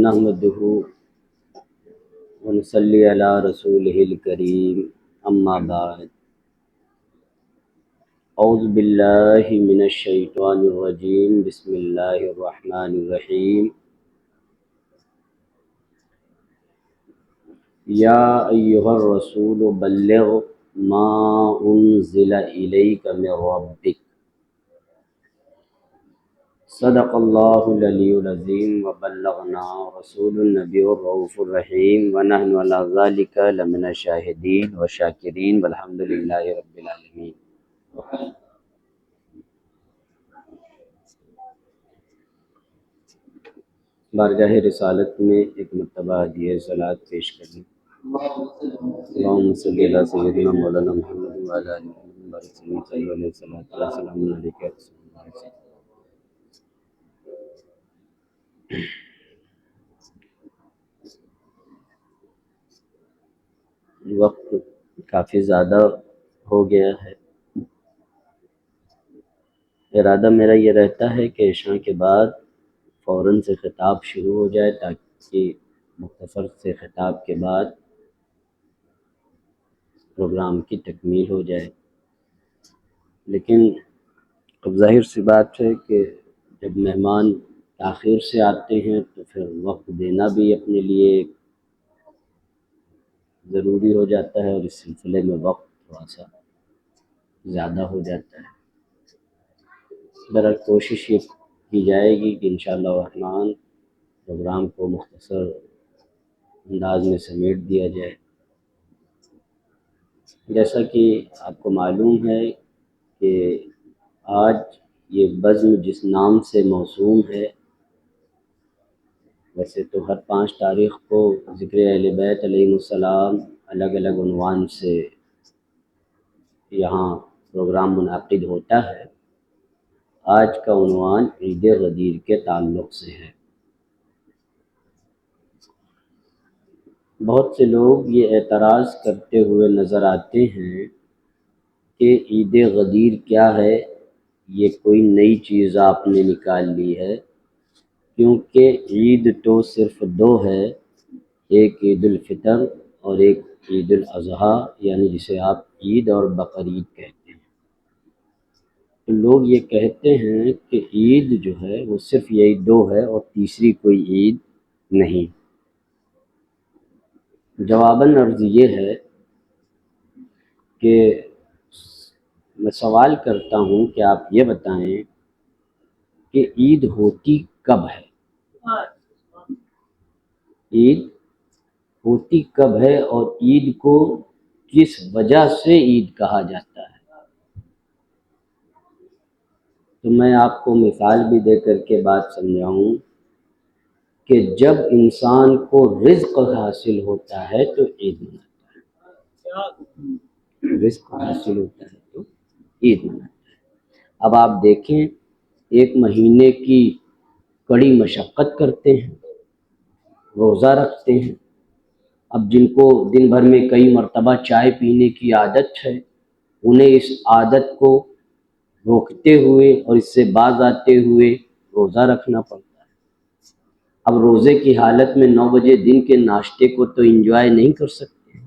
نحمده ونصلي على رسوله الكريم اما بعد اعوذ باللہ من الشیطان الرجیم بسم اللہ الرحمن الرحیم یا ایہا الرسول بلغ ما انزل الیک من ربک صدق اللہ العلی العظیم وبلغنا رسول النبی الرؤوف الرحیم ونحن علی ذلک لمن الشاہدین والشاکرین والحمد للہ رب العالمین۔ بارگاہ رسالت میں ایک مرتبہ ہدیہ صلاۃ پیش کریں۔ اللہم صلی علی سیدنا مولانا محمد وعلی آلہ محمد بارک وسلم صلی اللہ علیہ وسلم علیہ وسلم۔ وقت کافی زیادہ ہو گیا ہے۔ ارادہ میرا یہ رہتا ہے کہ عشاء کے بعد فوراً سے خطاب شروع ہو جائے تاکہ مختصر سے خطاب کے بعد پروگرام کی تکمیل ہو جائے، لیکن اب ظاہر سی بات ہے کہ جب مہمان تاخیر سے آتے ہیں تو پھر وقت دینا بھی اپنے لیے ضروری ہو جاتا ہے، اور اس سلسلے میں وقت تھوڑا سا زیادہ ہو جاتا ہے۔ بہرحال کوشش یہ کی جائے گی کہ انشاءاللہ الرحمن پروگرام کو مختصر انداز میں سمیٹ دیا جائے۔ جیسا کہ آپ کو معلوم ہے کہ آج یہ بزم جس نام سے موسوم ہے، ویسے تو ہر 5 تاریخ کو ذکر اہل بیت علیہم السلام الگ الگ عنوان سے یہاں پروگرام منعقد ہوتا ہے، آج کا عنوان عید غدیر کے تعلق سے ہے۔ بہت سے لوگ یہ اعتراض کرتے ہوئے نظر آتے ہیں کہ عید غدیر کیا ہے، یہ کوئی نئی چیز آپ نے نکال لی ہے، کیونکہ عید تو صرف 2 ہے، ایک عید الفطر اور ایک عید الاضحیٰ، یعنی جسے آپ عید اور بقرعید کہتے ہیں۔ تو لوگ یہ کہتے ہیں کہ عید جو ہے وہ صرف یہی 2 ہے اور تیسری کوئی عید نہیں۔ جواباً عرض یہ ہے کہ میں سوال کرتا ہوں کہ آپ یہ بتائیں کہ عید ہوتی کب ہے؟ عید ہوتی کب ہے اور عید کو کس وجہ سے عید کہا جاتا ہے؟ تو میں آپ کو مثال بھی دے کر کے بات سمجھاؤں کہ جب انسان کو رزق حاصل ہوتا ہے تو عید مناتا ہے، رزق حاصل ہوتا ہے تو عید مناتا ہے۔ اب آپ دیکھیں، ایک مہینے کی کڑی مشقت کرتے ہیں، روزہ رکھتے ہیں۔ اب جن کو دن بھر میں کئی مرتبہ چائے پینے کی عادت ہے، انہیں اس عادت کو روکتے ہوئے اور اس سے باز آتے ہوئے روزہ رکھنا پڑتا ہے۔ اب روزے کی حالت میں 9 بجے دن کے ناشتے کو تو انجوائے نہیں کر سکتے،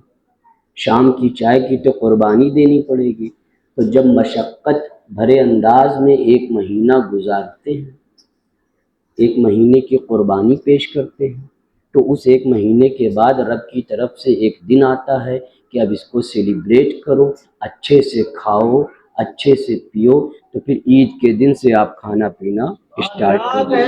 شام کی چائے کی تو قربانی دینی پڑے گی۔ تو جب مشقت بھرے انداز میں ایک مہینہ گزارتے ہیں، ایک مہینے کی قربانی پیش کرتے ہیں، تو اس ایک مہینے کے بعد رب کی طرف سے ایک دن آتا ہے کہ اب اس کو سیلیبریٹ کرو، اچھے سے کھاؤ، اچھے سے پیو، تو پھر عید کے دن سے آپ کھانا پینا اسٹارٹ کر دیں۔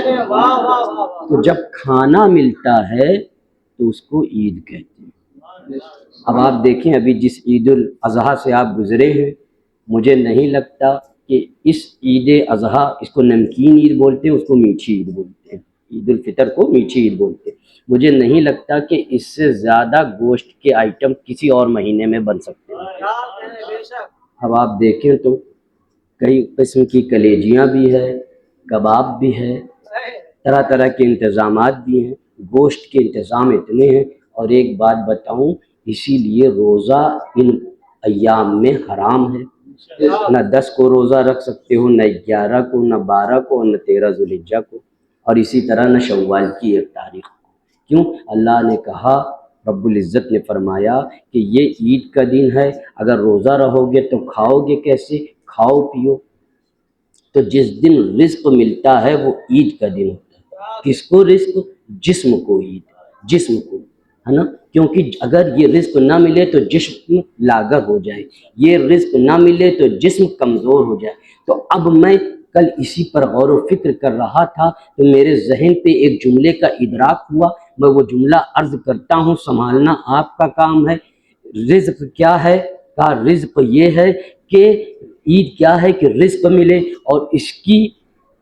تو جب کھانا ملتا ہے تو اس کو عید کہتے ہیں۔ اب آپ دیکھیں، ابھی جس عید الاضحیٰ سے آپ گزرے ہیں، مجھے نہیں لگتا کہ اس عید اضحیٰ، اس کو نمکین عید بولتے ہیں، اس کو میٹھی عید بولتے ہیں، عید الفطر کو میٹھی عید بولتے ہیں، مجھے نہیں لگتا کہ اس سے زیادہ گوشت کے آئٹم کسی اور مہینے میں بن سکتے ہیں۔ اب آپ دیکھیں تو کئی قسم کی کلیجیاں بھی ہے، کباب بھی ہے، طرح طرح کے انتظامات بھی ہیں، گوشت کے انتظام اتنے ہیں۔ اور ایک بات بتاؤں، اسی لیے روزہ ان ایام میں حرام ہے۔ نہ 10 کو روزہ رکھ سکتے ہو، نہ 11 کو، نہ 12 کو، اور نہ 13 ذوالحجہ کو، اور اسی طرح نہ شوال کی 1 تاریخ کو۔ کیوں؟ اللہ نے کہا، رب العزت نے فرمایا کہ یہ عید کا دن ہے، اگر روزہ رہو گے تو کھاؤ گے کیسے؟ کھاؤ پیو۔ تو جس دن رزق ملتا ہے وہ عید کا دن ہوتا ہے۔ کس کو رزق؟ جسم کو عید، جسم کو، ہے نا؟ کیونکہ اگر یہ رزق نہ ملے تو جسم لاغر ہو جائے، یہ رزق نہ ملے تو جسم کمزور ہو جائے۔ تو اب میں کل اسی پر غور و فکر کر رہا تھا تو میرے ذہن پہ ایک جملے کا ادراک ہوا، میں وہ جملہ عرض کرتا ہوں، سنبھالنا آپ کا کام ہے۔ رزق کیا ہے؟ کہا رزق یہ ہے کہ عید کیا ہے کہ رزق ملے، اور اس کی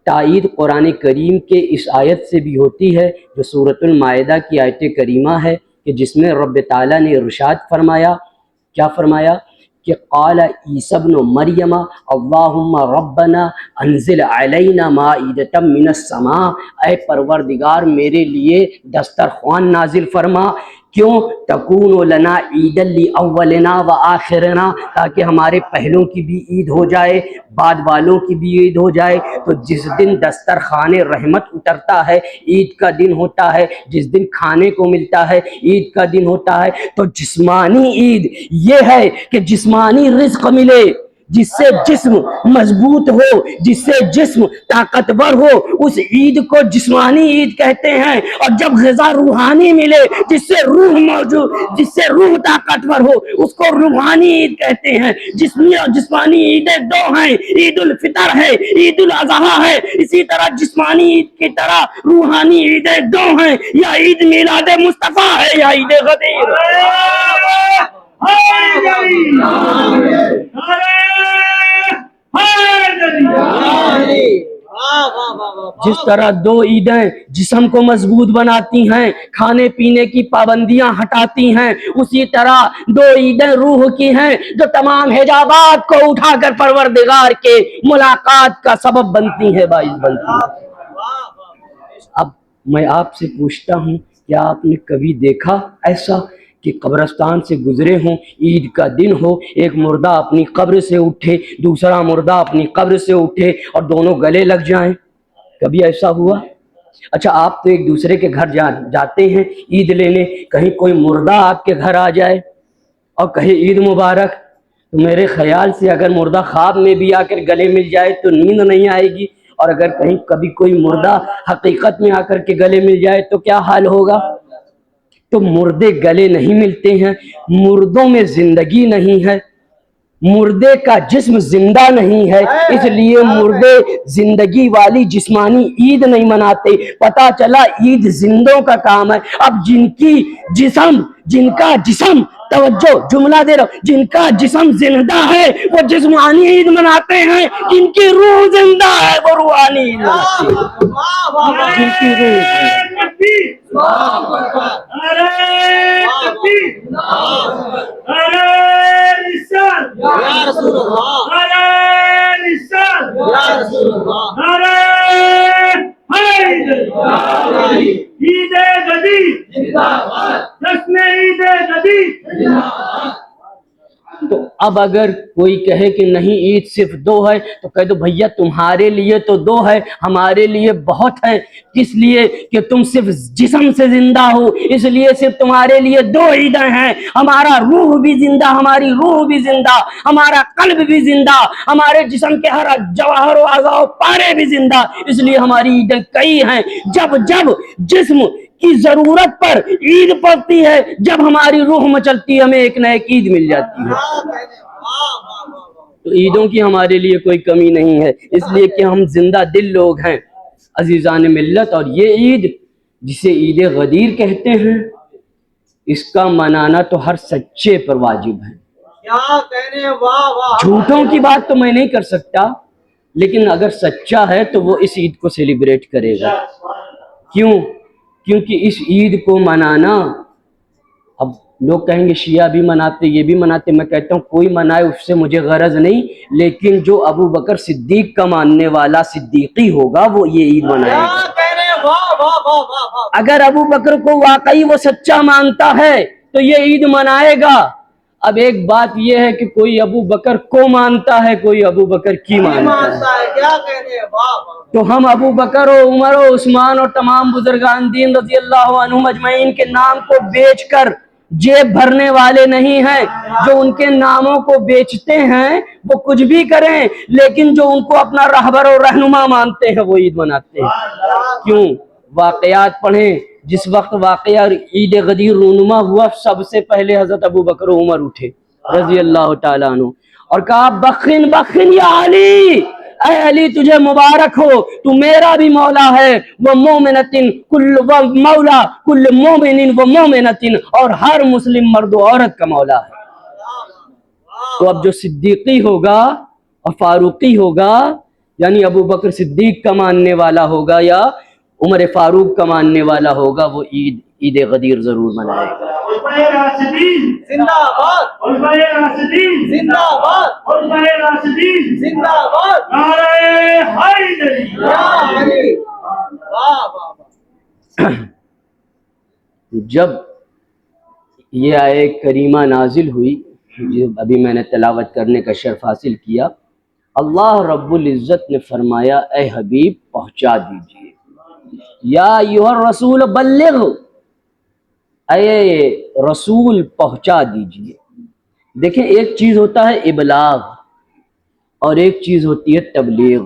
تائید قرآن کریم کے اس آیت سے بھی ہوتی ہے جو سورۃ المائدہ کی آیت کریمہ ہے، کہ جس میں رب تعالیٰ نے ارشاد فرمایا، کیا فرمایا؟ کہ قال عیسی ابن مریم اللہم ربنا انزل علینا مائدۃ من السماء، اے پروردگار میرے لیے دسترخوان نازل فرما، کیوں؟ تکون لنا عیدا لاولنا وآخرنا، تاکہ ہمارے پہلوں کی بھی عید ہو جائے، بعد والوں کی بھی عید ہو جائے۔ تو جس دن دسترخوان رحمت اترتا ہے عید کا دن ہوتا ہے، جس دن کھانے کو ملتا ہے عید کا دن ہوتا ہے۔ تو جسمانی عید یہ ہے کہ جسمانی رزق ملے، جس سے جسم مضبوط ہو، جس سے جسم طاقتور ہو، اس عید کو جسمانی عید کہتے ہیں۔ اور جب غذا روحانی ملے، جس سے روح موجود، جس سے روح طاقتور ہو، اس کو روحانی عید کہتے ہیں۔ جسمی اور جسمانی عیدیں دو ہیں، عید الفطر ہے، عید الاضحیٰ ہے۔ اسی طرح جسمانی عید کی طرح روحانی عیدیں دو ہیں، یا عید میلاد مصطفیٰ ہے یا عید غدیر۔ جس طرح دو عیدیں جسم کو مضبوط بناتی ہیں، کھانے پینے کی پابندیاں ہٹاتی ہیں، اسی طرح دو عیدیں روح کی ہیں جو تمام حجابات کو اٹھا کر پروردگار کے ملاقات کا سبب بنتی ہیں، باعث بنتی ہیں۔ اب میں آپ سے پوچھتا ہوں، کیا آپ نے کبھی دیکھا ایسا کہ قبرستان سے گزرے ہوں، عید کا دن ہو، ایک مردہ اپنی قبر سے اٹھے، دوسرا مردہ اپنی قبر سے اٹھے اور دونوں گلے لگ جائیں؟ کبھی ایسا ہوا؟ اچھا، آپ تو ایک دوسرے کے گھر جاتے ہیں عید لینے، کہیں کوئی مردہ آپ کے گھر آ جائے اور کہے عید مبارک، تو میرے خیال سے اگر مردہ خواب میں بھی آ کر گلے مل جائے تو نیند نہیں آئے گی، اور اگر کہیں کبھی کوئی مردہ حقیقت میں آ کر کے گلے مل جائے تو کیا حال ہوگا؟ تو مردے گلے نہیں ملتے ہیں، مردوں میں زندگی نہیں ہے، مردے کا جسم زندہ نہیں ہے، اس لیے مردے زندگی والی جسمانی عید نہیں مناتے۔ پتا چلا عید زندوں کا کام ہے۔ اب جن کا جسم توجہ، جملہ دے رہا ہوں، جن کا جسم زندہ ہے وہ جسمانی عید مناتے ہیں، جن کی روح زندہ ہے وہ روحانی عید مناتے ہیں۔ جن کی روح تو اب اگر کوئی کہے کہ نہیں عید صرف دو ہے تو کہہ دو بھیا تمہارے لیے تو دو ہے، ہمارے لیے بہت ہے۔ کس لیے؟ کہ تم صرف جسم سے زندہ ہو، اس لیے صرف تمہارے لیے دو عیدیں ہیں۔ ہمارا روح بھی زندہ، ہماری روح بھی زندہ، ہمارا قلب بھی زندہ، ہمارے جسم کے ہر جواہر و اعضاء و پارے بھی زندہ، اس لیے ہماری عیدیں کئی ہیں۔ جب جسم کی ضرورت پر عید پڑتی ہے، جب ہماری روح مچلتی ہے ہمیں ایک نہ ایک عید مل جاتی ہے۔ تو عیدوں کی ہمارے لیے کوئی کمی نہیں ہے، اس لیے کہ ہم زندہ دل لوگ ہیں عزیزان ملت۔ اور یہ عید جسے عید غدیر کہتے ہیں، اس کا منانا تو ہر سچے پر واجب ہے۔ جھوٹوں کی بات تو میں نہیں کر سکتا، لیکن اگر سچا ہے تو وہ اس عید کو سیلیبریٹ کرے گا۔ کیوں؟ کیونکہ اس عید کو منانا، اب لوگ کہیں گے شیعہ بھی مناتے، یہ بھی مناتے، میں کہتا ہوں کوئی منائے اس سے مجھے غرض نہیں، لیکن جو ابو بکر صدیق کا ماننے والا صدیقی ہوگا وہ یہ عید منائے گا۔ اگر ابو بکر کو واقعی وہ سچا مانتا ہے تو یہ عید منائے گا۔ اب ایک بات یہ ہے کہ کوئی ابو بکر کو مانتا ہے، کوئی ابو بکر کی مانتا ہے۔ تو ہم ابو بکر و عمر و عثمان اور تمام بزرگان دین رضی اللہ عنہم اجمعین کے نام کو بیچ کر جیب بھرنے والے نہیں ہیں۔ جو ان کے ناموں کو بیچتے ہیں وہ کچھ بھی کریں، لیکن جو ان کو اپنا رہبر اور رہنما مانتے ہیں وہ عید مناتے ہیں۔ کیوں؟ واقعات پڑھیں، جس وقت واقعہ عید غدیر رونما ہوا سب سے پہلے حضرت ابو بکر و عمر اٹھے رضی اللہ تعالیٰ عنہ اور کہا بخن بخن یا علی، اے علی تجھے مبارک ہو، تو میرا بھی مولا ہے، وہ مومنتن کل و مولا کل مومن و مومنتن، اور ہر مسلم مرد و عورت کا مولا ہے۔ تو اب جو صدیقی ہوگا اور فاروقی ہوگا، یعنی ابو بکر صدیق کا ماننے والا ہوگا یا عمر فاروق کا ماننے والا ہوگا، وہ عید غدیر ضرور منائے گا۔ زندہ باد، زندہ باد، زندہ باد، نعرہ حیدری، یا علی، واہ واہ واہ۔ جب یہ آیہ کریمہ نازل ہوئی، ابھی میں نے تلاوت کرنے کا شرف حاصل کیا، اللہ رب العزت نے فرمایا اے حبیب پہنچا دیجئے، یا ایھا الرسول بلغ، اے رسول پہنچا دیجئے۔ دیکھیں ایک چیز ہوتا ہے ابلاغ اور ایک چیز ہوتی ہے تبلیغ۔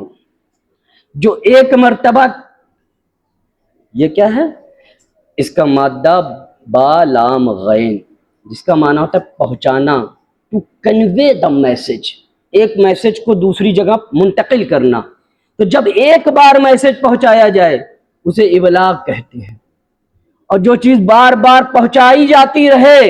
جو ایک مرتبہ، یہ کیا ہے؟ اس کا مادہ با لام غین، جس کا معنی ہوتا ہے پہنچانا، ٹو کنوے دا میسج، ایک میسج کو دوسری جگہ منتقل کرنا۔ تو جب ایک بار میسج پہنچایا جائے اسے ابلاغ کہتے ہیں، اور جو چیز بار بار پہنچائی جاتی رہے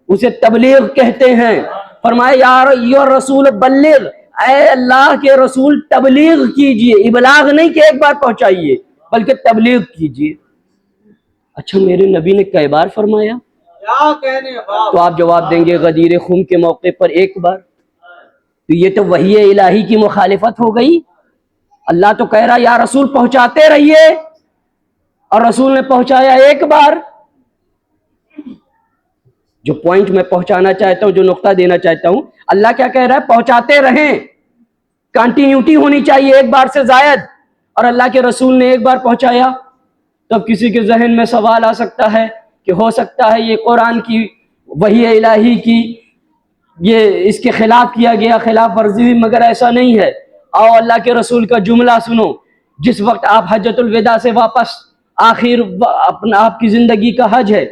اسے تبلیغ کہتے ہیں۔ فرمایا یا ایھا الرسول بلغ، اے اللہ کے رسول تبلیغ کیجئے، ابلاغ نہیں کہ ایک بار پہنچائیے بلکہ تبلیغ کیجئے۔ اچھا میرے نبی نے کئی بار فرمایا؟ کیا کہنے باپ، تو آپ جواب دیں گے غدیر خم کے موقع پر ایک بار۔ تو یہ تو وحی الہی کی مخالفت ہو گئی۔ اللہ تو کہہ رہا یا رسول پہنچاتے رہیے، اور رسول نے پہنچایا ایک بار۔ جو پوائنٹ میں پہنچانا چاہتا ہوں، جو نقطہ دینا چاہتا ہوں، اللہ کیا کہہ رہا ہے؟ پہنچاتے رہیں، کنٹینیوٹی ہونی چاہیے ایک بار سے زائد۔ اور اللہ کے رسول نے ایک بار پہنچایا، تب کسی کے ذہن میں سوال آ سکتا ہے کہ ہو سکتا ہے یہ قرآن کی وحی الہی کی یہ اس کے خلاف کیا گیا، خلاف ورزی ہوئی، مگر ایسا نہیں ہے۔ آؤ اللہ کے رسول کا جملہ سنو۔ جس وقت آپ حجۃ الوداع سے واپس، آخر آپ کی زندگی کا حج ہے،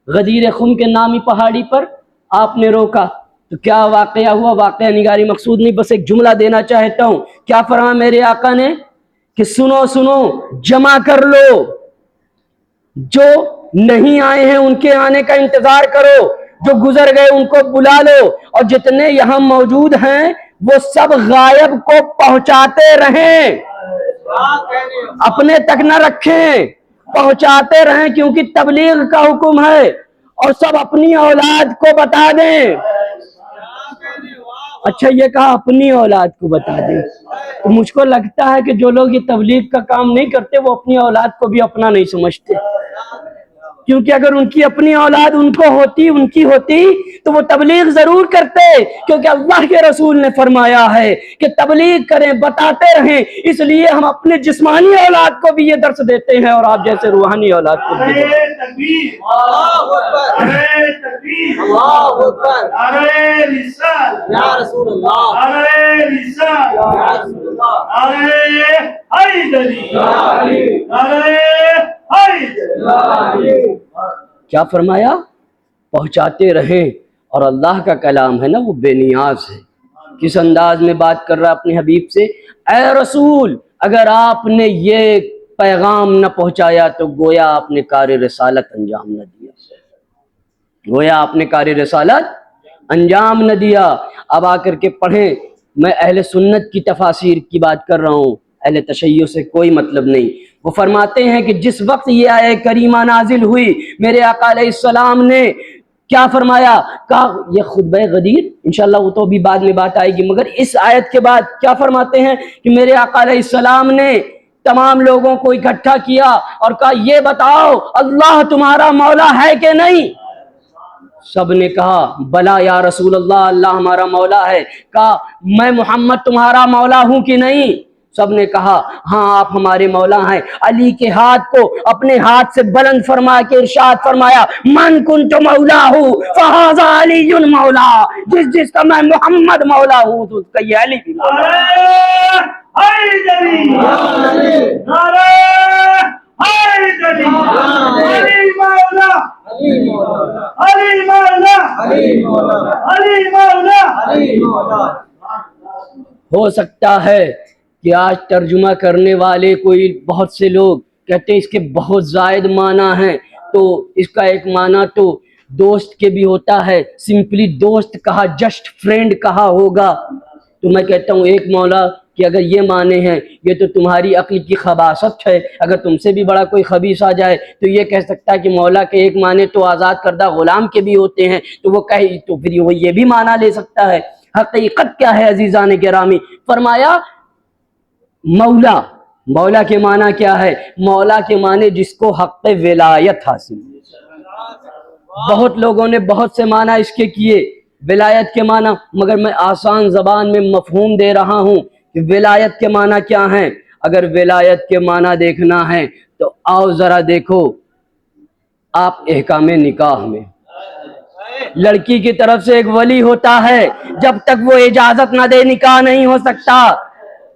غدیر خم کے نامی پہاڑی پر آپ نے روکا، تو کیا واقعہ ہوا؟ واقعہ نگاری مقصود نہیں، بس ایک جملہ دینا چاہتا ہوں۔ کیا فرمایا میرے آقا نے کہ سنو سنو، جمع کر لو، جو نہیں آئے ہیں ان کے آنے کا انتظار کرو، جو گزر گئے ان کو بلا لو، اور جتنے یہاں موجود ہیں وہ سب غائب کو پہنچاتے رہیں، اپنے تک نہ رکھیں، پہنچاتے رہیں، کیونکہ تبلیغ کا حکم ہے، اور سب اپنی اولاد کو بتا دیں۔ اچھا یہ کہا اپنی اولاد کو بتا دیں، تو مجھ کو لگتا ہے کہ جو لوگ یہ تبلیغ کا کام نہیں کرتے وہ اپنی اولاد کو بھی اپنا نہیں سمجھتے، کیونکہ اگر ان کی اپنی اولاد ان کو ہوتی، ان کی ہوتی، تو وہ تبلیغ ضرور کرتے، کیونکہ اللہ کے رسول نے فرمایا ہے کہ تبلیغ کریں، بتاتے رہیں۔ اس لیے ہم اپنے جسمانی اولاد کو بھی یہ درس دیتے ہیں، اور آپ جیسے روحانی اولاد کو بھی دیتے ہیں۔ اللہ اکبر، اللہ اکبر، نعرہ رسالت یا رسول اللہ، نعرہ رسالت یا رسول اللہ، نعرہ حیدری یا علی، نعرہ حیدری یا علی۔ کیا فرمایا؟ پہنچاتے رہیں، اور اللہ کا کلام ہے نا وہ بے نیاز ہے۔ کس انداز میں بات کر رہا اپنے حبیب سے؟ اے رسول اگر آپ نے یہ پیغام نہ پہنچایا تو گویا آپ نے کار رسالت انجام نہ دیا، گویا آپ نے کار رسالت انجام نہ دیا۔ اب آ کر کے پڑھیں، میں اہل سنت کی تفاسیر کی بات کر رہا ہوں، اہل تشیع سے کوئی مطلب نہیں۔ وہ فرماتے ہیں کہ جس وقت یہ آیہ کریمہ نازل ہوئی، میرے آقا علیہ السلام نے کیا فرمایا؟ کہا یہ خطبہ غدیر، انشاءاللہ وہ تو بھی بعد میں بات آئے گی، مگر اس آیت کے بعد کیا فرماتے ہیں کہ میرے آقا علیہ السلام نے تمام لوگوں کو اکٹھا کیا اور کہا یہ بتاؤ اللہ تمہارا مولا ہے کہ نہیں؟ سب نے کہا بلا یا رسول اللہ، اللہ ہمارا مولا ہے۔ کہا میں محمد تمہارا مولا ہوں کہ نہیں؟ سب نے کہا ہاں آپ ہمارے مولا ہیں۔ علی کے ہاتھ کو اپنے ہاتھ سے بلند فرما کے ارشاد فرمایا من کنت مولا ہوں فہذا علی مولا، جس کا میں محمد مولا ہوں تو اس کا یہ علی بھی مولا ہے۔ حیدری نعرہ حیدری، علی مولا علی مولا علی مولا۔ ہو سکتا ہے کہ آج ترجمہ کرنے والے کوئی بہت سے لوگ کہتے ہیں اس کے بہت زائد معنی ہیں، تو اس کا ایک معنی تو دوست کے بھی ہوتا ہے، سمپلی دوست کہا، جسٹ فرینڈ کہا ہوگا۔ تو میں کہتا ہوں ایک مولا کہ اگر یہ معنی ہیں یہ تو تمہاری عقل کی خباثت ہے۔ اگر تم سے بھی بڑا کوئی خبیث آ جائے تو یہ کہہ سکتا ہے کہ مولا کے ایک معنی تو آزاد کردہ غلام کے بھی ہوتے ہیں، تو وہ کہے تو پھر وہ یہ بھی معنی لے سکتا ہے۔ حقیقت کیا ہے عزیزان گرامی؟ فرمایا مولا، مولا کے معنی کیا ہے؟ مولا کے معنی جس کو حق ولایت حاصل ہے۔ بہت لوگوں نے بہت سے معنی اس کے کیے ولایت کے معنی، مگر میں آسان زبان میں مفہوم دے رہا ہوں کہ ولایت کے معنی کیا ہیں۔ اگر ولایت کے معنی دیکھنا ہے تو آؤ ذرا دیکھو آپ احکام نکاح میں لڑکی کی طرف سے ایک ولی ہوتا ہے، جب تک وہ اجازت نہ دے نکاح نہیں ہو سکتا۔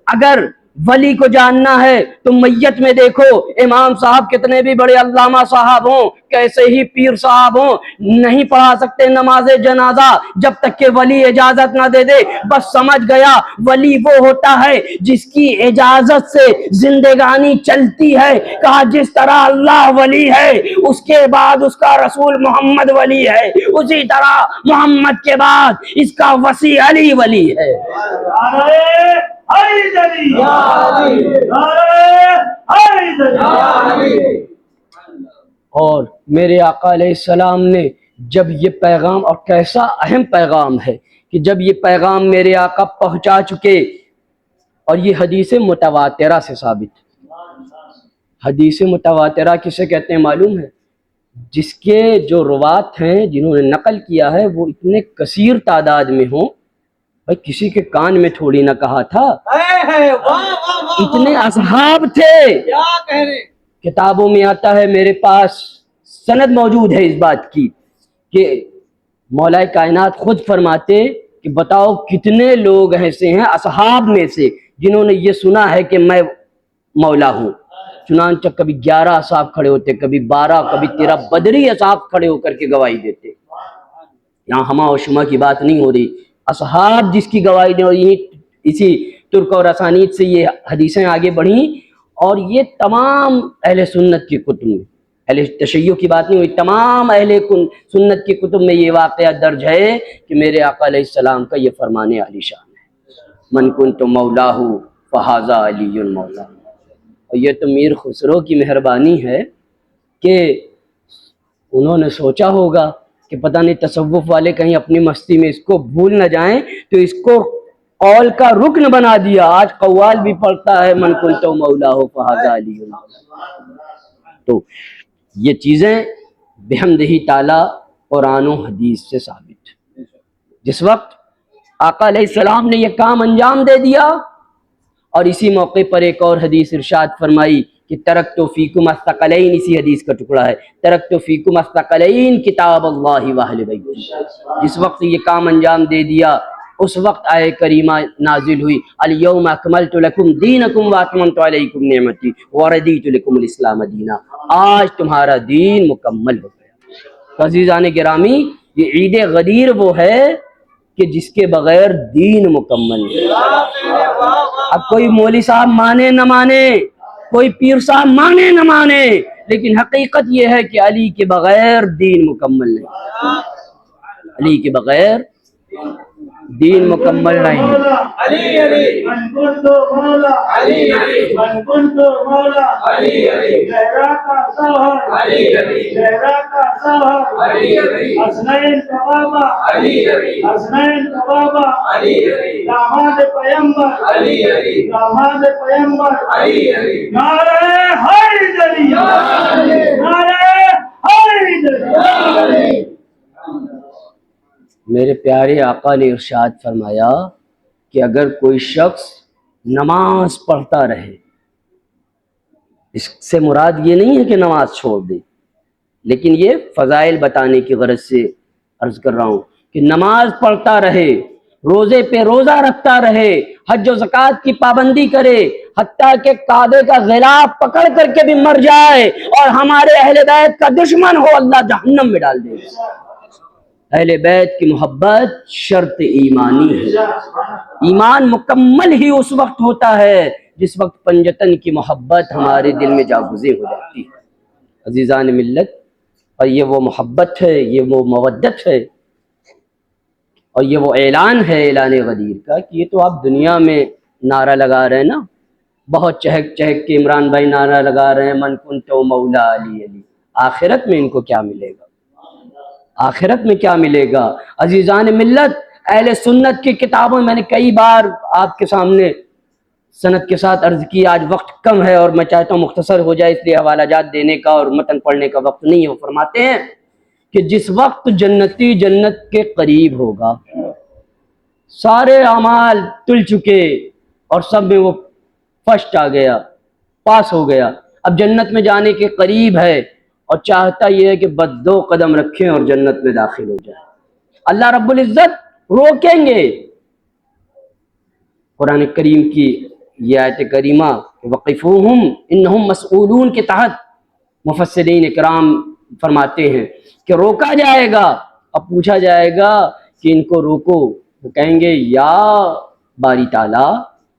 اگر ولی کو جاننا ہے تو میت میں دیکھو، امام صاحب کتنے بھی بڑے علامہ صاحب ہوں، کیسے ہی پیر صاحب ہوں، نہیں پڑھا سکتے نماز جنازہ جب تک کہ ولی اجازت نہ دے دے۔ بس سمجھ گیا ولی وہ ہوتا ہے جس کی اجازت سے زندگانی چلتی ہے۔ کہا جس طرح اللہ ولی ہے اس کے بعد اس کا رسول محمد ولی ہے، اسی طرح محمد کے بعد اس کا وصی علی ولی ہے۔ حیدری نعرہ حیدری۔ اور میرے آقا علیہ السلام نے جب یہ پیغام، اور کیسا اہم پیغام ہے کہ جب یہ پیغام میرے آقا پہنچا چکے، اور یہ حدیث متواترہ سے ثابت ہے۔ حدیث متواترہ کسے کہتے ہیں معلوم ہے؟ جس کے جو روات ہیں، جنہوں نے نقل کیا ہے، وہ اتنے کثیر تعداد میں ہوں، بھائی کسی کے کان میں تھوڑی نہ کہا تھا، اتنے اصحاب تھے۔ کتابوں میں آتا ہے، میرے پاس سند موجود ہے اس بات کی کہ مولا کائنات خود فرماتے کہ بتاؤ کتنے لوگ ایسے ہیں اصحاب میں سے جنہوں نے یہ سنا ہے کہ میں مولا ہوں۔ چنانچہ کبھی 11 اصحاب کھڑے ہوتے، کبھی 12، کبھی 13 بدری اصحاب کھڑے ہو کر کے گواہی دیتے۔ یہاں ہما و شما کی بات نہیں ہو رہی، اصحاب جس کی گواہی دے رہی۔ اسی ترک اور اسانید سے یہ حدیثیں آگے بڑھیں، اور یہ تمام اہل سنت کی کتب میں، اہل تشیع کی بات نہیں ہوئی، تمام اہل سنت کی کتب میں یہ واقعہ درج ہے کہ میرے آقا علیہ السلام کا یہ فرمان عالی شان ہے، من کنت مولاہ فہذا علی مولا۔ اور یہ تو میر خسرو کی مہربانی ہے کہ انہوں نے سوچا ہوگا کہ پتہ نہیں تصوف والے کہیں اپنی مستی میں اس کو بھول نہ جائیں، تو اس کو قول کا رکن بنا دیا۔ آج قوال بھی پڑھتا ہے من کنت مولا فہذا علی مولا۔ تو یہ چیزیں بحمدہ تعالی قرآن و حدیث سے ثابت۔ جس وقت آقا علیہ السلام نے یہ کام انجام دے دیا، اور اسی موقع پر ایک اور حدیث ارشاد فرمائی کہ ترکت فیکم الثقلین، اسی حدیث کا ٹکڑا ہے، ترکت فیکم الثقلین کتاب اللہ واہل بیت۔ جس وقت یہ کام انجام دے دیا اس وقت آیہ کریمہ نازل ہوئی الیوم اکملت لکم دینکم واتممت علیکم نعمتی وردیت لکم الاسلام دینا۔ آج تمہارا دین مکمل ہو گیا۔ عزیزان گرامی، یہ عید غدیر وہ ہے کہ جس کے بغیر دین مکمل ہے۔ اب کوئی مولوی صاحب مانے نہ مانے، کوئی پیر صاحب مانے نہ مانے، لیکن حقیقت یہ ہے کہ علی کے بغیر دین مکمل نہیں، علی کے بغیر دین مکمل نہیں۔ علی علی من کنت مولا علی علی من کنت مولا علی علی زہرا کا سوہر علی علی زہرا کا سوہر علی علی حسنین کا بابا علی علی حسنین کا بابا علی علی داماد پیغمبر علی علی داماد پیغمبر علی علی نعرہ حیدری نعرہ حیدری۔ میرے پیارے آقا نے ارشاد فرمایا کہ اگر کوئی شخص نماز پڑھتا رہے. اس سے مراد یہ نہیں ہے کہ نماز چھوڑ دے، لیکن یہ فضائل بتانے کی غرض سے عرض کر رہا ہوں کہ نماز پڑھتا رہے، روزے پہ روزہ رکھتا رہے، حج و زکوٰۃ کی پابندی کرے، حتیٰ کہ کعبے کا غلاف پکڑ کر کے بھی مر جائے اور ہمارے اہل بیت کا دشمن ہو، اللہ جہنم میں ڈال دے. اہل بیت کی محبت شرط ایمانی ہے. ایمان مکمل ہی اس وقت ہوتا ہے جس وقت پنجتن کی محبت ہمارے دل میں جاگزیں ہو جاتی ہے. عزیزان ملت، اور یہ وہ محبت ہے، یہ وہ مودت ہے، اور یہ وہ اعلان ہے اعلان غدیر کا کہ یہ تو آپ دنیا میں نعرہ لگا رہے ہیں نا، بہت چہک چہک کے عمران بھائی نعرہ لگا رہے ہیں من کنت مولا علی علی. آخرت میں ان کو کیا ملے گا؟ آخرت میں کیا ملے گا؟ عزیزان ملت، اہل سنت کی کتابوں میں نے کئی بار آپ کے سامنے سند کے ساتھ عرض کی، آج وقت کم ہے اور میں چاہتا ہوں مختصر ہو جائے، اس لیے حوالہ جات دینے کا اور متن پڑھنے کا وقت نہیں ہے. وہ فرماتے ہیں کہ جس وقت جنتی جنت کے قریب ہوگا، سارے اعمال تل چکے اور سب میں وہ فرسٹ آ گیا، پاس ہو گیا، اب جنت میں جانے کے قریب ہے اور چاہتا یہ ہے کہ بس 2 قدم رکھیں اور جنت میں داخل ہو جائے. اللہ رب العزت روکیں گے. قرآن کریم کی یہ آیت کریمہ وقفوہم انہم مسئولون کے تحت مفسرین اکرام فرماتے ہیں کہ روکا جائے گا، اب پوچھا جائے گا کہ ان کو روکو. وہ کہیں گے یا باری تعالیٰ،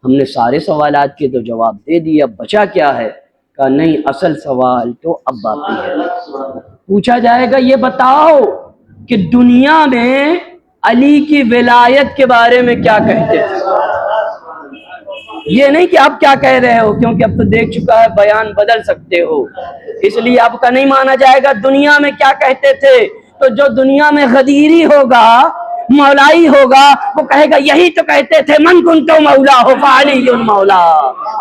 ہم نے سارے سوالات کے تو جواب دے دیے، اب بچا کیا ہے؟ کہا نہیں، اصل سوال تو اب باقی ہے. پوچھا جائے گا یہ بتاؤ کہ دنیا میں علی کی ولایت کے بارے میں کیا کہتے تھے؟ یہ نہیں کہ اب کیا کہہ رہے ہو، کیونکہ اب تو دیکھ چکا ہے بیان بدل سکتے ہو، اس لیے اب کا نہیں مانا جائے گا. دنیا میں کیا کہتے تھے؟ تو جو دنیا میں غدیری ہوگا، مولائی ہوگا، وہ کہے گا یہی تو کہتے تھے من کنت مولا ہو فعلی مولا.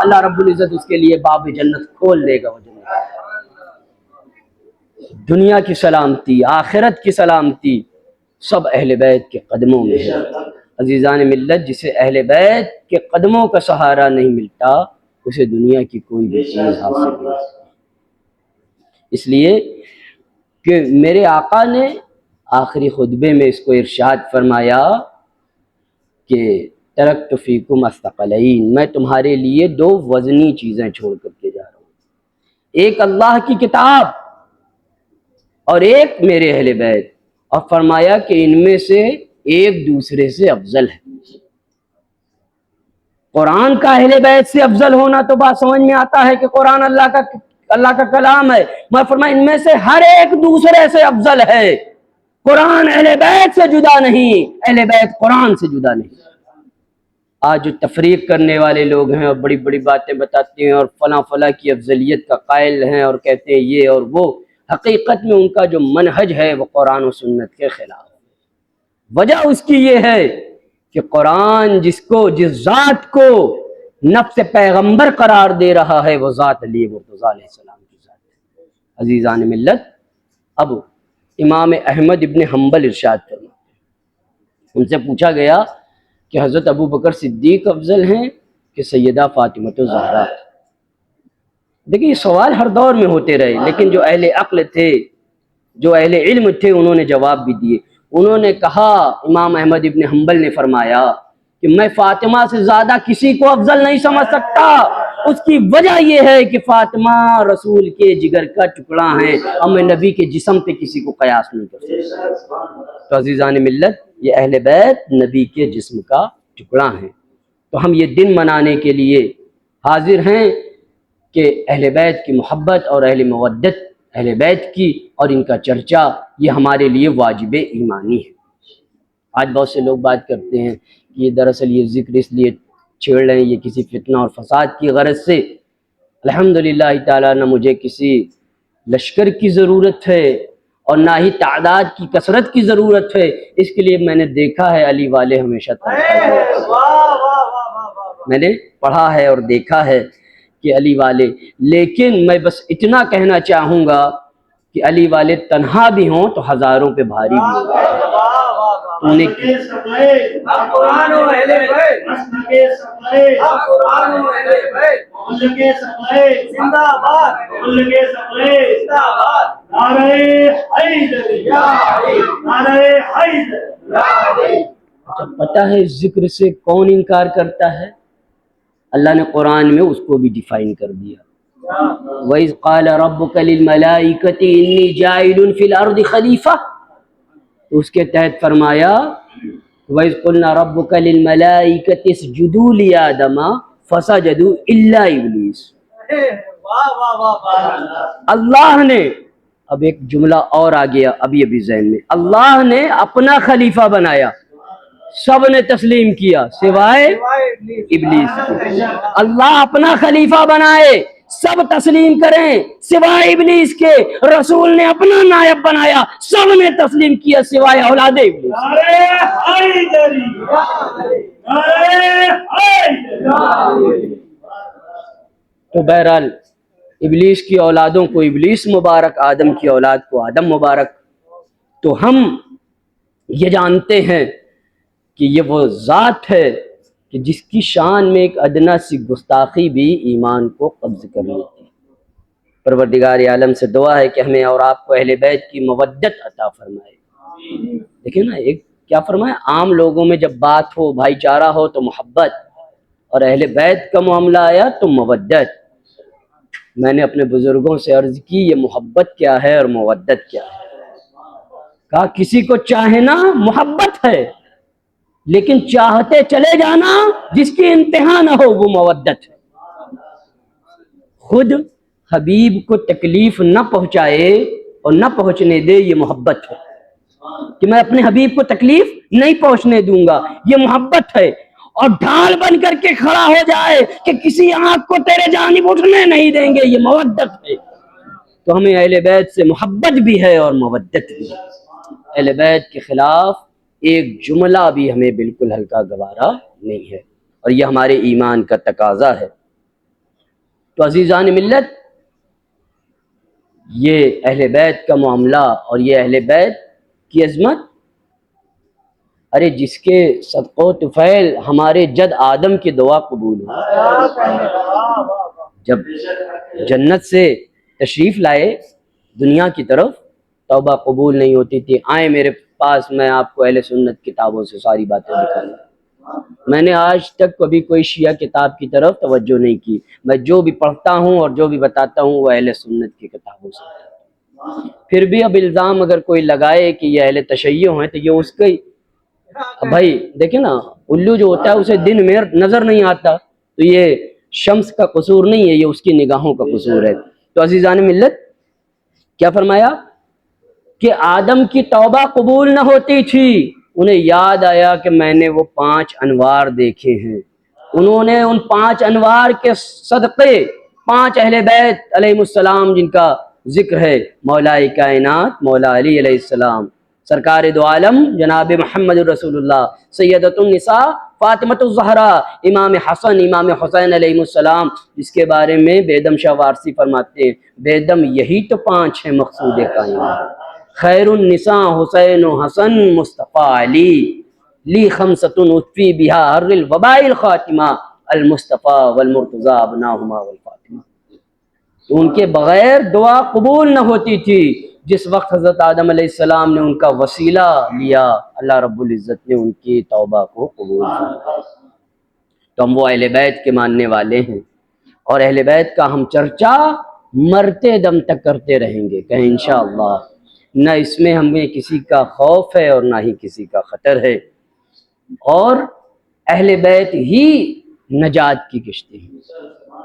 اللہ رب العزت اس کے لیے باب جنت کھول دے گا. وہ دنیا کی سلامتی، آخرت کی سلامتی سب اہل بیت کے قدموں میں ہے. عزیزان ملت، جسے اہل بیت کے قدموں کا سہارا نہیں ملتا، اسے دنیا کی کوئی بھی چیز حاصل نہیں. اس لیے کہ میرے آقا نے آخری خطبے میں اس کو ارشاد فرمایا کہ ترکت فیکم الثقلین، میں تمہارے لیے 2 وزنی چیزیں چھوڑ کر کے جا رہا ہوں، ایک اللہ کی کتاب اور ایک میرے اہل بیت. اور فرمایا کہ ان میں سے ایک دوسرے سے افضل ہے. قرآن کا اہل بیت سے افضل ہونا تو بات سمجھ میں آتا ہے کہ قرآن اللہ کا کلام ہے. میں فرمایا ان میں سے ہر ایک دوسرے سے افضل ہے. قرآن اہل بیت سے جدا نہیں، اہل بیت قرآن سے جدا نہیں. آج جو تفریق کرنے والے لوگ ہیں اور بڑی بڑی باتیں بتاتے ہیں اور فلاں فلاں کی افضلیت کا قائل ہیں اور کہتے ہیں یہ اور وہ، حقیقت میں ان کا جو منہج ہے وہ قرآن و سنت کے خلاف. وجہ اس کی یہ ہے کہ قرآن جس ذات کو نفس پیغمبر قرار دے رہا ہے وہ ذات علی مرتضیٰ علیہ السلام کی ذات ہے. عزیزان ملت، اب امام احمد ابن حنبل ارشاد کرنا، ان سے پوچھا گیا کہ حضرت ابو بکر صدیق افضل ہیں کہ سیدہ فاطمہ الزہرا؟ دیکھیں یہ سوال ہر دور میں ہوتے رہے، لیکن جو اہل عقل تھے، جو اہل علم تھے، انہوں نے جواب بھی دیے. انہوں نے کہا، امام احمد ابن حنبل نے فرمایا کہ میں فاطمہ سے زیادہ کسی کو افضل نہیں سمجھ سکتا. اس کی وجہ یہ ہے کہ فاطمہ رسول کے جگر کا ٹکڑا ہیں اور میں نبی کے جسم پہ کسی کو قیاس نہیں کر سکتا. تو عزیزان ملت، یہ اہل بیت نبی کے جسم کا ٹکڑا ہیں. تو ہم یہ دن منانے کے لیے حاضر ہیں کہ اہل بیت کی محبت اور اہل مودت اہل بیت کی اور ان کا چرچا یہ ہمارے لیے واجب ایمانی ہے. آج بہت سے لوگ بات کرتے ہیں کہ یہ دراصل یہ ذکر اس لیے چھیڑ رہے ہیں یہ کسی فتنہ اور فساد کی غرض سے. الحمدللہ تعالیٰ نہ مجھے کسی لشکر کی ضرورت ہے اور نہ ہی تعداد کی کثرت کی ضرورت ہے. اس کے لیے میں نے دیکھا ہے علی والے ہمیشہ میں نے پڑھا ہے اور دیکھا ہے کہ علی والے، لیکن میں بس اتنا کہنا چاہوں گا کہ علی والے تنہا بھی ہوں تو ہزاروں پہ بھاری بھی ہوں. تو نے کے سپلے قرآن و اہل بیت حسن کے سپلے قرآن و اہل بیت مل کے سپلے زندہ آباد مل کے سپلے زندہ آباد نعرہ حیدری یا علی نعرہ حیدر یا علی جب پتہ ہے اس ذکر سے کون انکار کرتا ہے؟ اللہ نے قرآن میں اس کو بھی ڈیفائن کر دیا. وَإِذْ قَالَ رَبُّكَ لِلْمَلَائِكَةِ إِنِّي جَاعِلٌ فِي الْأَرْضِ خَلِيفَةً، تو اس کے تحت فرمایا وَإِذْ قُلْنَا رَبُّكَ لِلْمَلَائِكَةِ اسْجُدُوا لِآدَمَ فَسَجَدُوا إِلَّا إِبْلِيسَ. واہ واہ واہ واہ اللہ نے، اب ایک جملہ اور آ گیا ابھی ابھی ذہن میں، اللہ نے اپنا خلیفہ بنایا، سب نے تسلیم کیا سوائے ابلیس کے. اللہ اپنا خلیفہ بنائے، سب تسلیم کریں سوائے ابلیس کے. رسول نے اپنا نائب بنایا، سب نے تسلیم کیا سوائے اولاد ابلیس. نعرہ حیدری نعرہ حیدری. تو بہرحال ابلیس کی اولادوں کو ابلیس مبارک، آدم کی اولاد کو آدم مبارک. تو ہم یہ جانتے ہیں کہ یہ وہ ذات ہے کہ جس کی شان میں ایک ادنا سی گستاخی بھی ایمان کو قبض کر لیتی ہے. پروردگار عالم سے دعا ہے کہ ہمیں اور آپ کو اہل بیت کی مودت عطا فرمائے. دیکھیں نا، ایک کیا فرمائے، عام لوگوں میں جب بات ہو، بھائی چارہ ہو تو محبت، اور اہل بیت کا معاملہ آیا تو مودت. میں نے اپنے بزرگوں سے عرض کی یہ محبت کیا ہے اور مودت کیا ہے. کہا کسی کو چاہنا محبت ہے، لیکن چاہتے چلے جانا جس کی انتہا نہ ہو وہ مودت ہے. خود حبیب کو تکلیف نہ پہنچائے اور نہ پہنچنے دے، یہ محبت ہے. کہ میں اپنے حبیب کو تکلیف نہیں پہنچنے دوں گا، یہ محبت ہے. اور ڈھال بن کر کے کھڑا ہو جائے کہ کسی آنکھ کو تیرے جانب اٹھنے نہیں دیں گے، یہ مودت ہے. تو ہمیں اہل بیت سے محبت بھی ہے اور مودت بھی ہے. اہل بیت کے خلاف ایک جملہ بھی ہمیں بالکل ہلکا گوارا نہیں ہے، اور یہ ہمارے ایمان کا تقاضا ہے. تو عزیزان ملت، یہ اہل بیت کا معاملہ اور یہ اہل بیت کی عظمت، ارے جس کے صدقہ و طفیل ہمارے جد آدم کی دعا قبول ہو. جب جنت سے تشریف لائے دنیا کی طرف، توبہ قبول نہیں ہوتی تھی. آئیں میرے پاس، میں آپ کو اہل سنت کتابوں سے ساری باتیں دکھاؤں. میں نے آج تک کبھی کوئی شیعہ کتاب کی طرف توجہ نہیں کی. میں جو بھی پڑھتا ہوں اور جو بھی بتاتا ہوں وہ اہل سنت کی کتابوں سے. پھر بھی اب الزام اگر کوئی لگائے کہ یہ اہل تشیع ہیں تو یہ اس کا ہی، بھائی دیکھیں نا، الو جو ہوتا ہے اسے دن میں نظر نہیں آتا، تو یہ شمس کا قصور نہیں ہے، یہ اس کی نگاہوں کا قصور ہے. تو عزیزان ملت، کیا فرمایا کہ آدم کی توبہ قبول نہ ہوتی تھی. انہیں یاد آیا کہ میں نے وہ 5 انوار دیکھے ہیں. انہوں نے ان 5 انوار کے صدقے 5 اہل بیت علیہ السلام جن کا ذکر ہے، مولا کائنات مولا علی علیہ السلام، سرکار دو عالم جناب محمد رسول اللہ، سیدۃ النساء فاطمۃ الزہرا، امام حسن امام حسین علیہ السلام، جس کے بارے میں بیدم شاہ وارسی فرماتے ہیں بیدم یہی تو 5 ہیں مقصود کائنات. خیر النساء حسین و حسن مصطفیٰ علی، لی خمسۃ اطفی بہا ہر الوباء الخاتمہ، المصطفیٰ والمرتضیٰ ابناہما والفاطمہ. تو ان کے بغیر دعا قبول نہ ہوتی تھی. جس وقت حضرت آدم علیہ السلام نے ان کا وسیلہ لیا، اللہ رب العزت نے ان کی توبہ کو قبول کیا. تو ہم وہ اہل بیت کے ماننے والے ہیں، اور اہل بیت کا ہم چرچا مرتے دم تک کرتے رہیں گے، کہیں انشاءاللہ. نہ اس میں ہمیں کسی کا خوف ہے اور نہ ہی کسی کا خطر ہے. اور اہل بیت ہی نجات کی کشتی ہے،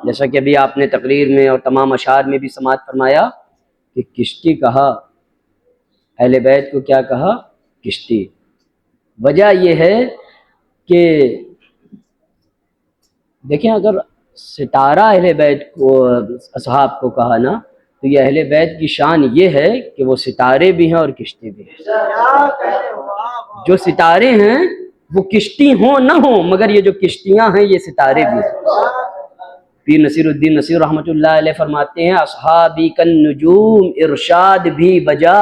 جیسا کہ ابھی آپ نے تقریر میں اور تمام اشعار میں بھی سماعت فرمایا کہ کشتی کہا، اہل بیت کو کیا کہا؟ کشتی. وجہ یہ ہے کہ دیکھیں، اگر ستارہ اہل بیت کو اصحاب کو کہا نا، تو یہ اہل بیت کی شان یہ ہے کہ وہ ستارے بھی ہیں اور کشتی بھی ہیں. جو ستارے ہیں وہ کشتی ہوں نہ ہوں، مگر یہ جو کشتیاں ہیں یہ ستارے بھی ہیں. پیر نصیر الدین نصیر رحمۃ اللہ علیہ فرماتے ہیں اصحابی کن نجوم ارشاد بھی بجا،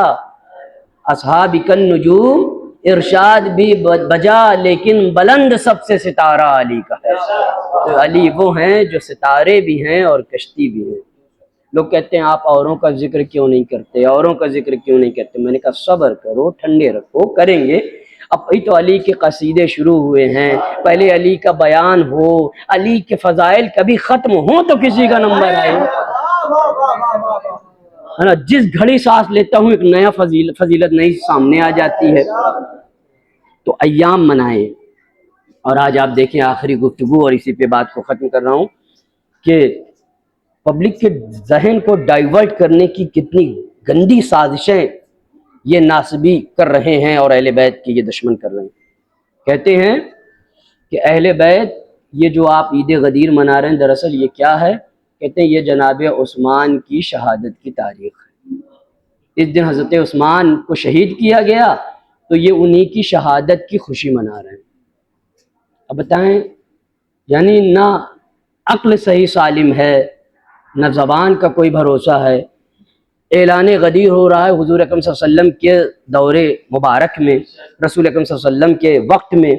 اصحابی کن نجوم ارشاد بھی بجا لیکن بلند سب سے ستارہ علی کا ہے. تو علی وہ ہیں جو ستارے بھی ہیں اور کشتی بھی ہیں. لوگ کہتے ہیں آپ اوروں کا ذکر کیوں نہیں کرتے، اوروں کا ذکر کیوں نہیں کرتے. میں نے کہا صبر کرو، ٹھنڈے رکھو، کریں گے. اب ابھی تو علی کے قصیدے شروع ہوئے ہیں، پہلے علی کا بیان ہو، علی کے فضائل کبھی ختم ہوں تو کسی کا نمبر آئے. ہے نا، جس گھڑی سانس لیتا ہوں ایک نیا فضیلت نئی سامنے آ جاتی ہے. تو ایام منائیں. اور آج آپ دیکھیں آخری گفتگو، اور اسی پہ بات کو ختم کر رہا ہوں، کہ پبلک کے ذہن کو ڈائیورٹ کرنے کی کتنی گندی سازشیں یہ ناصبی کر رہے ہیں اور اہل بیت کے یہ دشمن کر رہے ہیں. کہتے ہیں کہ اہل بیت یہ جو آپ عید غدیر منا رہے ہیں دراصل یہ کیا ہے؟ کہتے ہیں یہ جناب عثمان کی شہادت کی تاریخ ہے. اس دن حضرت عثمان کو شہید کیا گیا تو یہ انہی کی شہادت کی خوشی منا رہے ہیں. اب بتائیں، یعنی نہ عقل صحیح سالم ہے، نہ زبان کا کوئی بھروسہ ہے. اعلان غدیر ہو رہا ہے حضور اکرم صلی اللہ علیہ وسلم کے دور مبارک میں، رسول اکرم صلی اللہ علیہ وسلم کے وقت میں،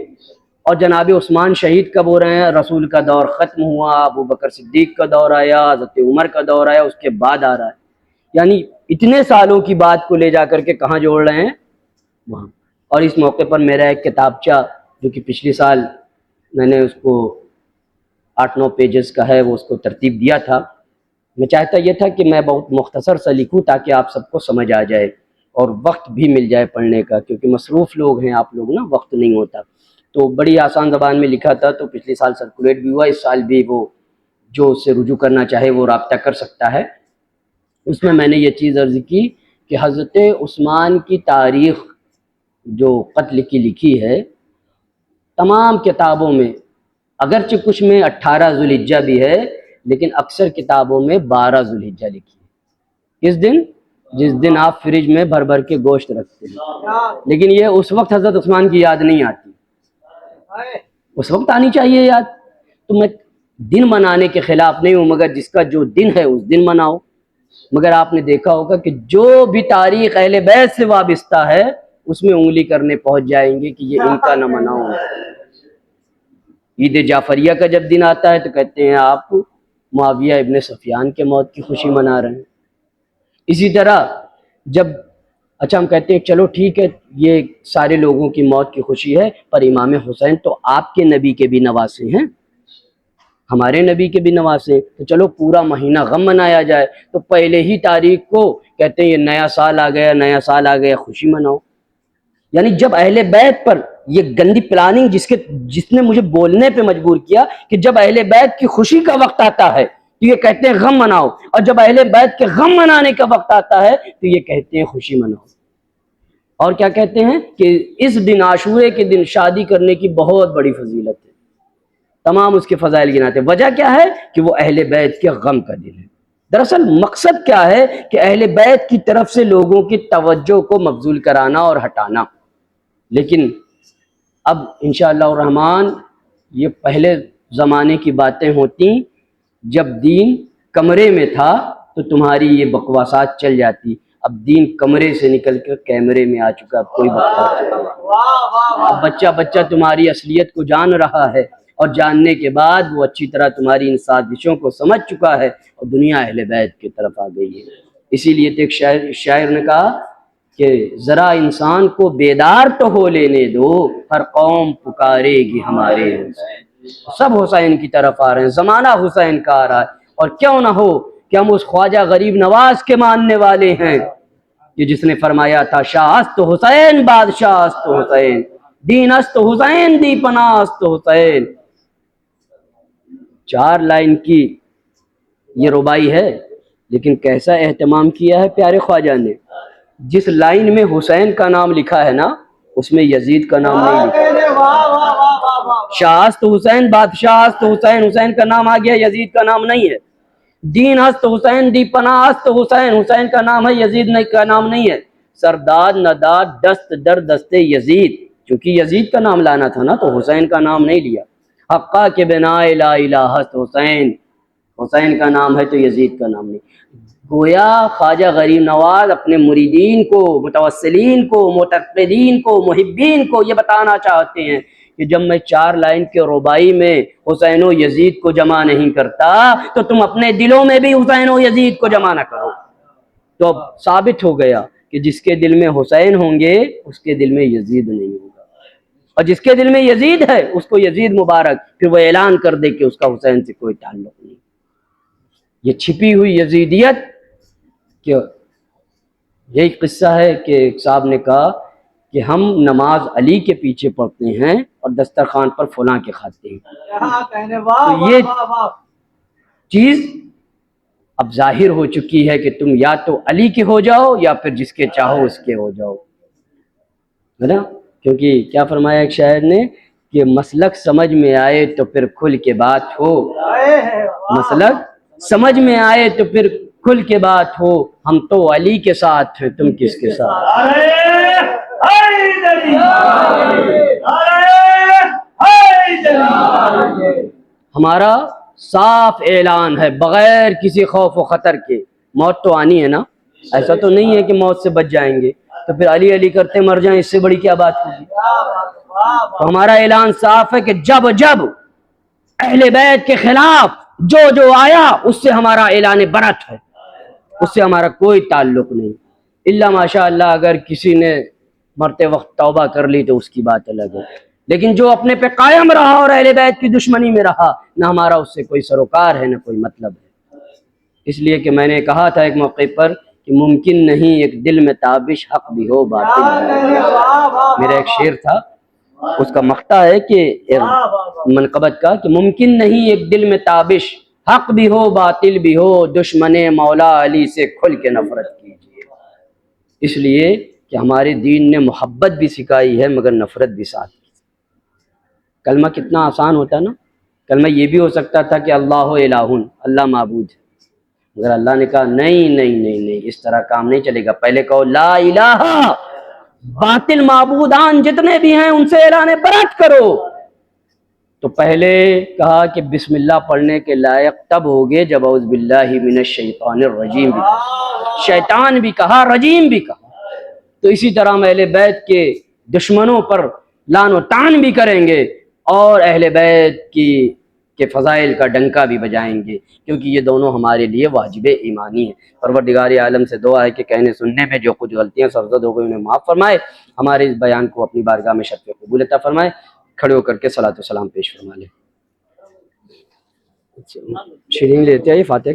اور جناب عثمان شہید کب ہو رہے ہیں؟ رسول کا دور ختم ہوا، ابو بکر صدیق کا دور آیا، حضرت عمر کا دور آیا، اس کے بعد آ رہا ہے. یعنی اتنے سالوں کی بات کو لے جا کر کے کہاں جوڑ رہے ہیں؟ وہاں. اور اس موقع پر میرا ایک کتابچہ جو کہ پچھلی سال میں نے اس کو 8-9 پیجز کا ہے، وہ اس کو ترتیب دیا تھا. میں چاہتا یہ تھا کہ میں بہت مختصر سا لکھوں تاکہ آپ سب کو سمجھ آ جائے اور وقت بھی مل جائے پڑھنے کا، کیونکہ مصروف لوگ ہیں آپ لوگ نا، وقت نہیں ہوتا. تو بڑی آسان زبان میں لکھا تھا، تو پچھلی سال سرکولیٹ بھی ہوا، اس سال بھی وہ جو اس سے رجوع کرنا چاہے وہ رابطہ کر سکتا ہے. اس میں نے یہ چیز عرض کی کہ حضرت عثمان کی تاریخ جو قتل کی لکھی ہے تمام کتابوں میں، اگرچہ کچھ میں 18 ذوالحجہ بھی ہے، لیکن اکثر کتابوں میں 12 ذوالحجہ لکھی ہے. کس دن؟ جس دن آپ فریج میں بھر بھر کے گوشت رکھتے ہیں. لیکن یہ اس وقت حضرت عثمان کی یاد نہیں آتی، اس وقت آنی چاہیے یاد. تو میں دن منانے کے خلاف نہیں ہوں، مگر جس کا جو دن ہے اس دن مناؤ. مگر آپ نے دیکھا ہوگا کہ جو بھی تاریخ اہل بیت سے وابستہ ہے اس میں انگلی کرنے پہنچ جائیں گے کہ یہ ان کا نہ مناؤ. عید جعفریہ کا جب دن آتا ہے تو کہتے ہیں آپ معاویہ ابن سفیان کے موت کی خوشی منا رہے ہیں. اسی طرح جب ہم کہتے ہیں چلو ٹھیک ہے یہ سارے لوگوں کی موت کی خوشی ہے، پر امام حسین تو آپ کے نبی کے بھی نواسے ہیں، ہمارے نبی کے بھی نواسے، تو چلو پورا مہینہ غم منایا جائے. تو پہلے ہی تاریخ کو کہتے ہیں یہ نیا سال آ گیا، نیا سال آ گیا، خوشی مناؤ. یعنی جب اہل بیت پر یہ گندی پلاننگ جس نے مجھے بولنے پہ مجبور کیا کہ جب اہل بیت کی خوشی کا وقت آتا ہے تو یہ کہتے ہیں غم مناؤ، اور جب اہل بیت کے غم منانے کا وقت آتا ہے تو یہ کہتے ہیں خوشی مناؤ. اور کیا کہتے ہیں کہ اس دن عاشورے کے دن شادی کرنے کی بہت بڑی فضیلت ہے. تمام اس کے فضائل گناتے ہیں. وجہ کیا ہے؟ کہ وہ اہل بیت کے غم کا دن ہے. دراصل مقصد کیا ہے؟ کہ اہل بیت کی طرف سے لوگوں کی توجہ کو مبذول کرانا اور ہٹانا. لیکن اب انشاءاللہ الرحمن یہ پہلے زمانے کی باتیں ہوتی، جب دین کمرے میں تھا تو تمہاری یہ بکواسات چل جاتی. اب دین کمرے سے نکل کر کیمرے میں آ چکا، اب کوئی بکواس نہیں. اب بچہ تمہاری اصلیت کو جان رہا ہے، اور جاننے کے بعد وہ اچھی طرح تمہاری ان سازشوں کو سمجھ چکا ہے اور دنیا اہل بیت کی طرف آ گئی ہے. اسی لیے تو ایک شاعر نے کہا کہ ذرا انسان کو بیدار تو ہو لینے دو، ہر قوم پکارے گی ہمارے حسین. سب حسین کی طرف آ رہے ہیں، زمانہ حسین کا آ رہا ہے. اور کیوں نہ ہو کہ ہم اس خواجہ غریب نواز کے ماننے والے ہیں کہ جس نے فرمایا تھا شاہ است حسین بادشاہ است حسین، دین است حسین دی پناہ است حسین. 4 لائن کی یہ ربائی ہے، لیکن کیسا اہتمام کیا ہے پیارے خواجہ نے. جس لائن میں حسین کا نام لکھا ہے نا اس میں یزید کا نام نہیں لکھا. شاہ است حسین بادشاہ است حسین، حسین کا نام آ گیا، یزید کا نام نہیں ہے. دین است حسین دی پناہ است حسین، حسین کا نام ہے، یزید کا نام نہیں ہے. سرداد نداد دست در دست یزید، چونکہ یزید کا نام لانا تھا نا تو حسین کا نام نہیں لیا. حقا کے بنا لا الہ است حسین، حسین کا نام ہے تو یزید کا نام نہیں. گویا خواجہ غریب نواز اپنے مریدین کو، متوسلین کو، متقدین کو، محبین کو یہ بتانا چاہتے ہیں کہ جب میں 4 لائن کے ربائی میں حسین و یزید کو جمع نہیں کرتا تو تم اپنے دلوں میں بھی حسین و یزید کو جمع نہ کرو۔ تو اب ثابت ہو گیا کہ جس کے دل میں حسین ہوں گے اس کے دل میں یزید نہیں ہوگا، اور جس کے دل میں یزید ہے اس کو یزید مبارک، پھر وہ اعلان کر دے کہ اس کا حسین سے کوئی تعلق نہیں۔ یہ چھپی ہوئی یزیدیت، کہ یہی قصہ ہے کہ ایک صاحب نے کہا کہ ہم نماز علی کے پیچھے پڑھتے ہیں اور دسترخوان پر فلاں کے کھاتے ہیں۔ کیا کہنے، واہ تو واہ یہ واہ واہ۔ چیز اب ظاہر ہو چکی ہے کہ تم یا تو علی کے ہو جاؤ یا پھر جس کے چاہو اس کے ہو جاؤ، ہے نا؟ کیونکہ کیا فرمایا ایک شاعر نے کہ مسلک سمجھ میں آئے تو پھر کھل کے بات ہو، مسلک سمجھ میں آئے تو پھر کھل کے بات ہو، ہم تو علی کے ساتھ ہیں تم کس کے ساتھ؟ نعرہ حیدری، نعرہ حیدری۔ ہمارا صاف اعلان ہے بغیر کسی خوف و خطر کے، موت تو آنی ہے نا، ایسا تو نہیں ہے کہ موت سے بچ جائیں گے تو پھر علی علی کرتے مر جائیں، اس سے بڑی کیا بات ہوگی؟ تو ہمارا اعلان صاف ہے کہ جب جب اہل بیت کے خلاف جو آیا اس سے ہمارا اعلان برت ہے، اس سے ہمارا کوئی تعلق نہیں، الا ماشاء اللہ اگر کسی نے مرتے وقت توبہ کر لی تو اس کی بات الگ ہے، لیکن جو اپنے پہ قائم رہا اور اہل بیت کی دشمنی میں رہا، نہ ہمارا اس سے کوئی سروکار ہے نہ کوئی مطلب ہے۔ اس لیے کہ میں نے کہا تھا ایک موقع پر کہ ممکن نہیں ایک دل میں تابش حق بھی ہو باطل بھی ہو۔ میرا ایک شعر تھا، اس کا مقطع ہے کہ منقبت کا، کہ ممکن نہیں ایک دل میں تابش حق بھی ہو باطل بھی ہو، دشمن مولا علی سے کھل کے نفرت کیجیے۔ اس لیے کہ ہمارے دین نے محبت بھی سکھائی ہے مگر نفرت بھی ساتھ کی۔ کلمہ کتنا آسان ہوتا نا، کلمہ یہ بھی ہو سکتا تھا کہ اللہ الہ، اللہ معبود ہے، مگر اللہ نے کہا نہیں نہیں نہیں نہیں، اس طرح کام نہیں چلے گا، پہلے کہو لا الہ، باطل معبودان جتنے بھی ہیں ان سے اعلان برات کرو۔ تو پہلے کہا کہ بسم اللہ پڑھنے کے لائق تب ہوگے جب اعوذ باللہ من الشیطان الرجیم بھی کہا، شیطان بھی کہا، رجیم بھی کہا۔ تو اسی طرح ہم اہل بیت کے دشمنوں پر لعن و طعن بھی کریں گے اور اہل بیت کے فضائل کا ڈنکا بھی بجائیں گے، کیونکہ یہ دونوں ہمارے لیے واجب ایمانی ہیں۔ پروردگار عالم سے دعا ہے کہ کہنے سننے میں جو کچھ غلطیاں سرزد ہو گئی انہیں معاف فرمائے، ہمارے اس بیان کو اپنی بارگاہ میں شرف قبول عطا فرمائے۔ کھڑے ہو کر کے صلاۃ و سلام پیش فرما لیں۔ شیرین لیتے آئیے فاتح